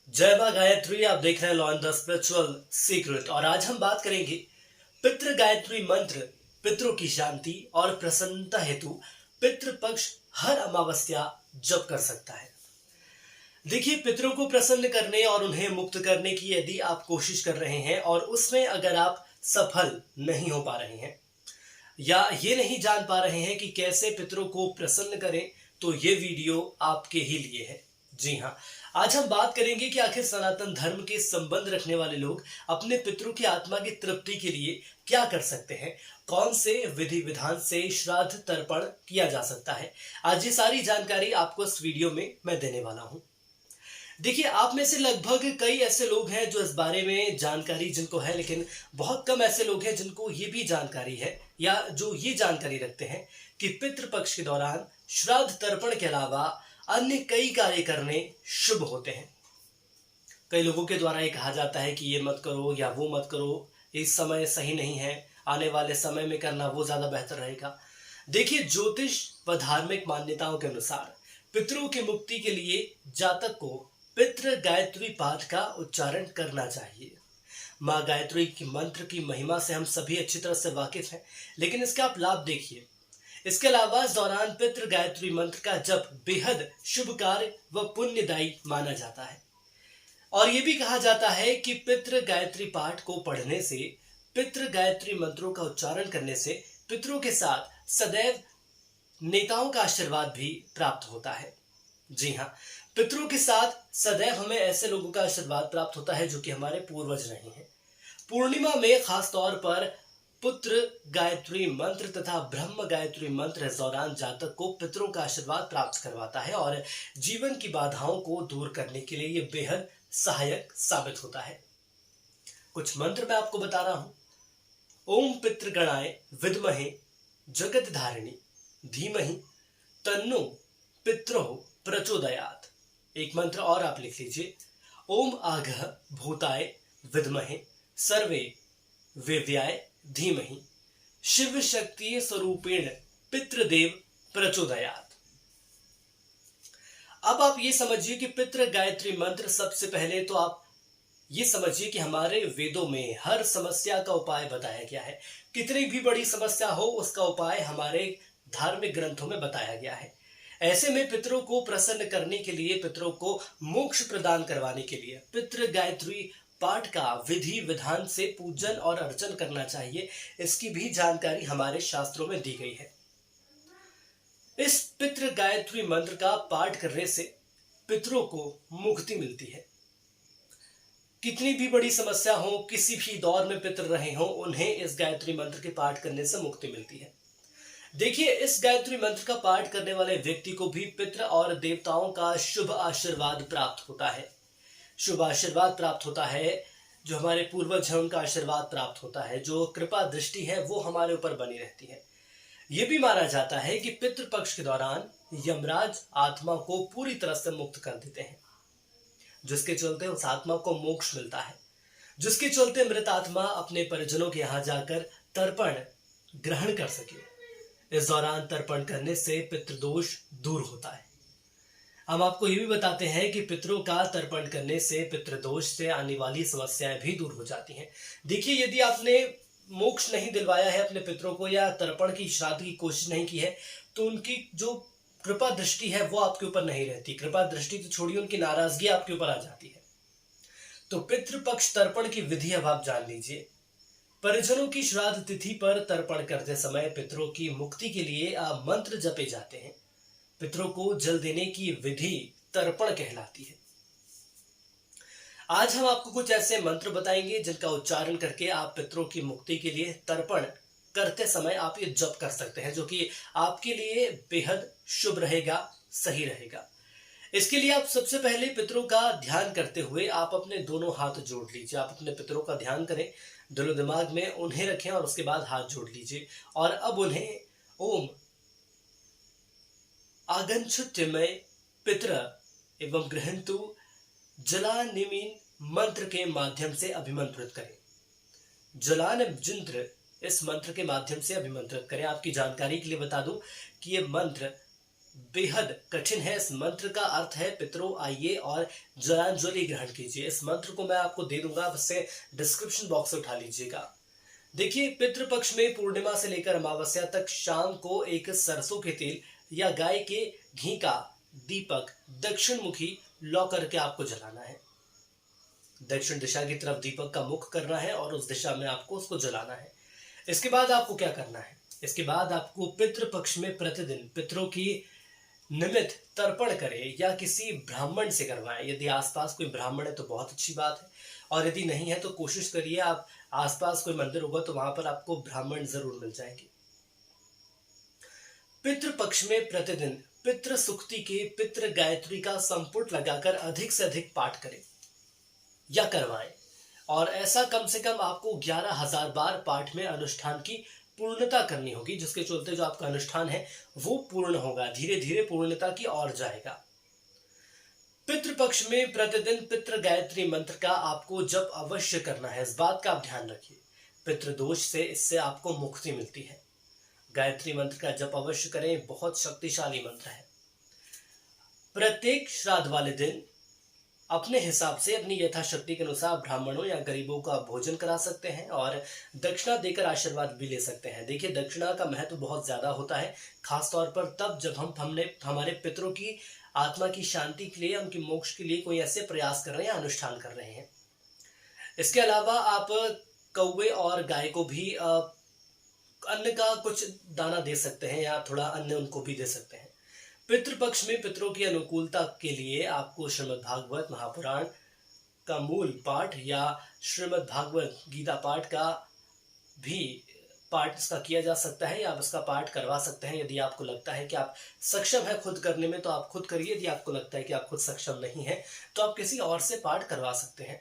जय मां गायत्री। आप देख रहे हैं law and the spiritual secret और आज हम बात करेंगे पितृ गायत्री मंत्र। पितरों की शांति और प्रसन्नता हेतु पितृपक्ष हर अमावस्या जप कर सकता है। देखिए, पितरों को प्रसन्न करने और उन्हें मुक्त करने की यदि आप कोशिश कर रहे हैं और उसमें अगर आप सफल नहीं हो पा रहे हैं या ये नहीं जान पा रहे हैं कि कैसे पितरों को प्रसन्न करें, तो ये वीडियो आपके ही लिए है। जी हाँ, आज हम बात करेंगे कि आखिर सनातन धर्म के संबंध रखने वाले लोग अपने पितरों की आत्मा की तृप्ति के लिए क्या कर सकते हैं, कौन से विधि विधान से श्राद्ध तर्पण किया जा सकता है। आज ये सारी जानकारी आपको इस वीडियो में मैं देने वाला हूँ। देखिए, आप में से लगभग कई ऐसे लोग हैं जो इस बारे में जानकारी जिनको है, लेकिन बहुत कम ऐसे लोग हैं जिनको ये भी जानकारी है या जो ये जानकारी रखते हैं कि पितृपक्ष के दौरान श्राद्ध तर्पण के अलावा अन्य कई कार्य करने शुभ होते हैं। कई लोगों के द्वारा ये कहा जाता है कि ये मत करो या वो मत करो, इस समय सही नहीं है, आने वाले समय में करना वो ज्यादा बेहतर रहेगा। देखिए, ज्योतिष व धार्मिक मान्यताओं के अनुसार पितरों की मुक्ति के लिए जातक को पितृ गायत्री पाठ का उच्चारण करना चाहिए। माँ गायत्री की मंत्र की महिमा से हम सभी अच्छी तरह से वाकिफ हैं, लेकिन इसका आप लाभ देखिए। इसके अलावा इस दौरान पितृ गायत्री मंत्र का जप बेहद शुभ कार्य व पुण्यदायी माना जाता है। और यह भी कहा जाता है कि पितृ गायत्री पाठ को पढ़ने से, पितृ गायत्री मंत्रों का उच्चारण करने से पितरों के साथ सदैव नेताओं का आशीर्वाद भी प्राप्त होता है। जी हाँ, पितरों के साथ सदैव हमें ऐसे लोगों का आशीर्वाद प्राप्त होता है जो कि हमारे पूर्वज नहीं हैं। पूर्णिमा में खास तौर पर पुत्र गायत्री मंत्र तथा ब्रह्म गायत्री मंत्र इस दौरान जातक को पितरों का आशीर्वाद प्राप्त करवाता है और जीवन की बाधाओं को दूर करने के लिए यह बेहद सहायक साबित होता है। कुछ मंत्र मैं आपको बता रहा हूं। ओम पितृगणाय विद्महे जगत धारिणी धीमहि तन्नो पित्रो प्रचोदयात्। एक मंत्र और आप लिख लीजिए। ओम आघः भूताय विद्महे सर्वे वेव्याय धीमहि शिव शक्ति स्वरूपेण पितृदेव प्रचोदयात्। अब आप ये समझिए कि पितृ गायत्री मंत्र, सबसे पहले तो आप ये समझिए कि हमारे वेदों में हर समस्या का उपाय बताया गया है। कितनी भी बड़ी समस्या हो, उसका उपाय हमारे धार्मिक ग्रंथों में बताया गया है। ऐसे में पितरों को प्रसन्न करने के लिए, पितरों को मोक्ष प्रदान करवाने के लिए पितृ गायत्री पाठ का विधि विधान से पूजन और अर्चन करना चाहिए। इसकी भी जानकारी हमारे शास्त्रों में दी गई है। इस पितृ गायत्री मंत्र का पाठ करने से पितरों को मुक्ति मिलती है। कितनी भी बड़ी समस्या हो, किसी भी दौर में पितर रहे हो, उन्हें इस गायत्री मंत्र के पाठ करने से मुक्ति मिलती है। देखिए, इस गायत्री मंत्र का पाठ करने वाले व्यक्ति को भी पितृ और देवताओं का शुभ आशीर्वाद प्राप्त होता है। शुभ आशीर्वाद प्राप्त होता है, जो हमारे पूर्वज हैं उनका आशीर्वाद प्राप्त होता है, जो कृपा दृष्टि है वो हमारे ऊपर बनी रहती है। यह भी माना जाता है कि पितृपक्ष के दौरान यमराज आत्मा को पूरी तरह से मुक्त कर देते हैं, जिसके चलते उस आत्मा को मोक्ष मिलता है, जिसके चलते मृत आत्मा अपने परिजनों के यहां जाकर तर्पण ग्रहण कर सके। इस दौरान तर्पण करने से पितृदोष दूर होता है। हम आपको ये भी बताते हैं कि पितरों का तर्पण करने से पितृदोष से आने वाली समस्याएं भी दूर हो जाती हैं। देखिए, यदि आपने मोक्ष नहीं दिलवाया है अपने पितरों को या तर्पण की श्राद्ध की कोशिश नहीं की है, तो उनकी जो कृपा दृष्टि है वो आपके ऊपर नहीं रहती। कृपा दृष्टि तो छोड़िए, उनकी नाराजगी आपके ऊपर आ जाती है। तो पितृपक्ष तर्पण की विधि अब आप जान लीजिए। परिजनों की श्राद्ध तिथि पर तर्पण करते समय पितरों की मुक्ति के लिए मंत्र जपे जाते हैं। पितरों को जल देने की विधि तर्पण कहलाती है। आज हम आपको कुछ ऐसे मंत्र बताएंगे जिनका उच्चारण करके आप पितरों की मुक्ति के लिए तर्पण करते समय आप ये जप कर सकते हैं, जो कि आपके लिए बेहद शुभ रहेगा, सही रहेगा। इसके लिए आप सबसे पहले पितरों का ध्यान करते हुए आप अपने दोनों हाथ जोड़ लीजिए। आप अपने पितरों का ध्यान करें, दिलो दिमाग में उन्हें रखें और उसके बाद हाथ जोड़ लीजिए। और अब उन्हें ओम आगंछुत्यमय पितर एवं गृहंतु जलानिमीन मंत्र के माध्यम से अभिमंत्रित करें। जलान जिंत्र इस मंत्र के माध्यम से अभिमंत्रित करें। आपकी जानकारी के लिए बता दूं कि ये मंत्र बेहद कठिन है। इस मंत्र का अर्थ है पितरों आइए और जलांजलि ग्रहण कीजिए। इस मंत्र को मैं आपको दे दूंगा, आप इसे डिस्क्रिप्शन बॉक्स से उठा लीजिएगा। देखिए, पितृपक्ष में पूर्णिमा से लेकर अमावस्या तक शाम को एक सरसों के तेल या गाय के घी का दीपक दक्षिण मुखी लौ करके आपको जलाना है। दक्षिण दिशा की तरफ दीपक का मुख करना है और उस दिशा में आपको उसको जलाना है। इसके बाद आपको क्या करना है? इसके बाद आपको पितृपक्ष में प्रतिदिन पितरों की निमित्त तर्पण करें या किसी ब्राह्मण से करवाएं। यदि आसपास कोई ब्राह्मण है तो बहुत अच्छी बात है, और यदि नहीं है तो कोशिश करिए, आप आसपास कोई मंदिर होगा तो वहां पर आपको ब्राह्मण जरूर मिल जाएंगे। पितृपक्ष में प्रतिदिन पितृ सुक्ति के पितृ गायत्री का संपुट लगाकर अधिक से अधिक पाठ करें या करवाएं, और ऐसा कम से कम आपको 11,000 बार पाठ में अनुष्ठान की पूर्णता करनी होगी, जिसके चलते जो आपका अनुष्ठान है वो पूर्ण होगा, धीरे धीरे पूर्णता की ओर जाएगा। पितृपक्ष में प्रतिदिन पितृ गायत्री मंत्र का आपको जप अवश्य करना है। इस बात का आप ध्यान रखिए, पितृदोष से इससे आपको मुक्ति मिलती है। गायत्री मंत्र का जप अवश्य करें, बहुत शक्तिशाली मंत्र है। प्रत्येक श्राद्ध वाले दिन अपने हिसाब से अपनी यथाशक्ति के अनुसार ब्राह्मणों या गरीबों का भोजन करा सकते हैं और दक्षिणा देकर आशीर्वाद भी ले सकते हैं। देखिए, दक्षिणा का महत्व बहुत ज्यादा होता है, खासतौर पर तब जब हमने हमारे पितरों की आत्मा की शांति के लिए, उनकी मोक्ष के लिए कोई ऐसे प्रयास कर रहे हैं, अनुष्ठान कर रहे हैं। इसके अलावा आप कौवे और गाय को भी अन्न का कुछ दाना दे सकते हैं या थोड़ा अन्न उनको भी दे सकते हैं। पितृपक्ष में पितरों की अनुकूलता के लिए आपको श्रीमद् भागवत महापुराण का मूल पाठ या श्रीमद् भागवत गीता पाठ का भी पाठ इसका किया जा सकता है, या आप इसका पाठ करवा सकते हैं। यदि आपको लगता है कि आप सक्षम है खुद करने में तो आप खुद करिए, यदि आपको लगता है कि आप खुद सक्षम नहीं है तो आप किसी और से पाठ करवा सकते हैं।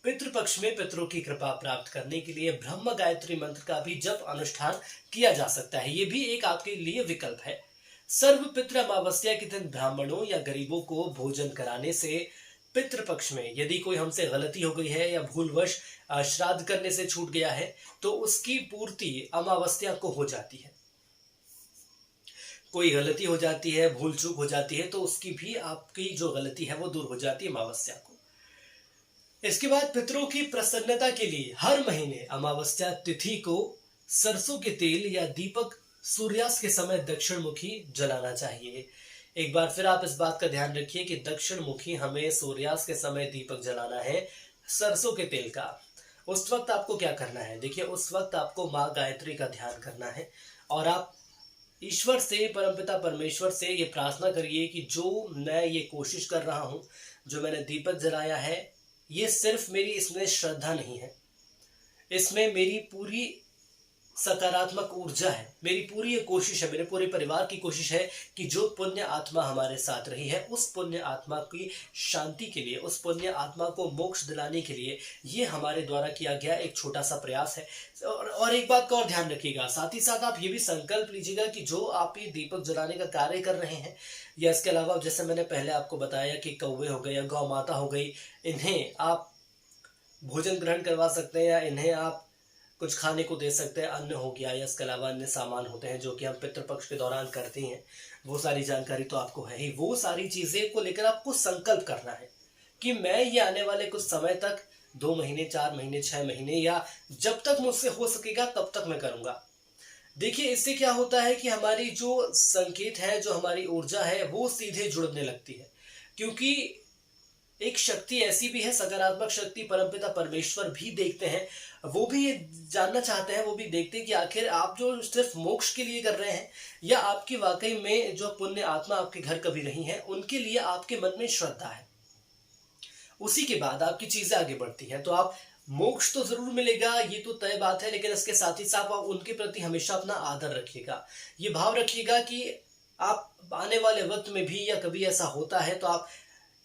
पितृपक्ष में पितरों की कृपा प्राप्त करने के लिए ब्रह्म गायत्री मंत्र का भी जप अनुष्ठान किया जा सकता है, ये भी एक आपके लिए विकल्प है। सर्व पितृ अमावस्या के दिन ब्राह्मणों या गरीबों को भोजन कराने से पितृपक्ष में यदि कोई हमसे गलती हो गई है या भूलवश श्राद्ध करने से छूट गया है तो उसकी पूर्ति अमावस्या को हो जाती है। कोई गलती हो जाती है, भूल चूक हो जाती है, तो उसकी भी आपकी जो गलती है वो दूर हो जाती है अमावस्या को। इसके बाद पितरों की प्रसन्नता के लिए हर महीने अमावस्या तिथि को सरसों के तेल या दीपक सूर्यास्त के समय दक्षिण मुखी जलाना चाहिए। एक बार फिर आप इस बात का ध्यान रखिए कि दक्षिण मुखी हमें सूर्यास्त के समय दीपक जलाना है सरसों के तेल का। उस वक्त आपको क्या करना है? देखिए, उस वक्त आपको माँ गायत्री का ध्यान करना है और आप ईश्वर से, परमपिता परमेश्वर से ये प्रार्थना करिए कि जो मैं ये कोशिश कर रहा हूँ, जो मैंने दीपक जलाया है, ये सिर्फ मेरी इसमें श्रद्धा नहीं है, इसमें मेरी पूरी सकारात्मक ऊर्जा है, मेरी पूरी ये कोशिश है, मेरे पूरे परिवार की कोशिश है कि जो पुण्य आत्मा हमारे साथ रही है उस पुण्य आत्मा की शांति के लिए, उस पुण्य आत्मा को मोक्ष दिलाने के लिए ये हमारे द्वारा किया गया एक छोटा सा प्रयास है। और एक बात का और ध्यान रखिएगा, साथ ही साथ आप ये भी संकल्प लीजिएगा कि जो आप ये दीपक जलाने का कार्य कर रहे हैं, या इसके अलावा जैसे मैंने पहले आपको बताया कि कौवे हो गए या गौ माता हो गई, इन्हें आप भोजन ग्रहण करवा सकते हैं या इन्हें आप कुछ खाने को दे सकते हैं, अन्न हो गया, या इसके अलावा अन्य सामान होते हैं जो कि हम पितृपक्ष के दौरान करते हैं, वो सारी जानकारी तो आपको है ही। वो सारी चीजें को लेकर आपको संकल्प करना है कि मैं ये आने वाले कुछ समय तक 2 महीने, 4 महीने, 6 महीने या जब तक मुझसे हो सकेगा तब तक मैं करूंगा। देखिए, इससे क्या होता है कि हमारी जो संकेत है, जो हमारी ऊर्जा है, वो सीधे जुड़ने लगती है, क्योंकि एक शक्ति ऐसी भी है, सकारात्मक शक्ति, परमपिता परमेश्वर भी देखते हैं, वो भी ये जानना चाहते हैं, वो भी देखते हैं कि आखिर आप जो सिर्फ मोक्ष के लिए कर रहे हैं या आपकी वाकई में जो पुण्य आत्मा आपके घर कभी रही है उनके लिए आपके मन में श्रद्धा है। उसी के बाद आपकी चीजें आगे बढ़ती हैं। तो आप मोक्ष तो जरूर मिलेगा, ये तो तय बात है, लेकिन इसके साथ ही साथ आप उनके प्रति हमेशा अपना आदर रखिएगा, ये भाव रखिएगा कि आप आने वाले वक्त में भी या कभी ऐसा होता है तो आप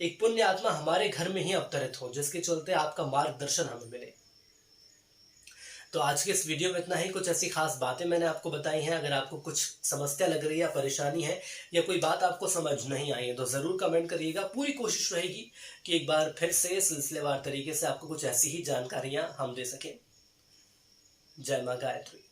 एक पुण्य आत्मा हमारे घर में ही अवतरित हो, जिसके चलते आपका मार्गदर्शन हमें मिले। तो आज के इस वीडियो में इतना ही। कुछ ऐसी खास बातें मैंने आपको बताई हैं। अगर आपको कुछ समस्या लग रही है या परेशानी है या कोई बात आपको समझ नहीं आई है तो ज़रूर कमेंट करिएगा। पूरी कोशिश रहेगी कि एक बार फिर से सिलसिलेवार तरीके से आपको कुछ ऐसी ही जानकारियां हम दे सकें। जय मां गायत्री।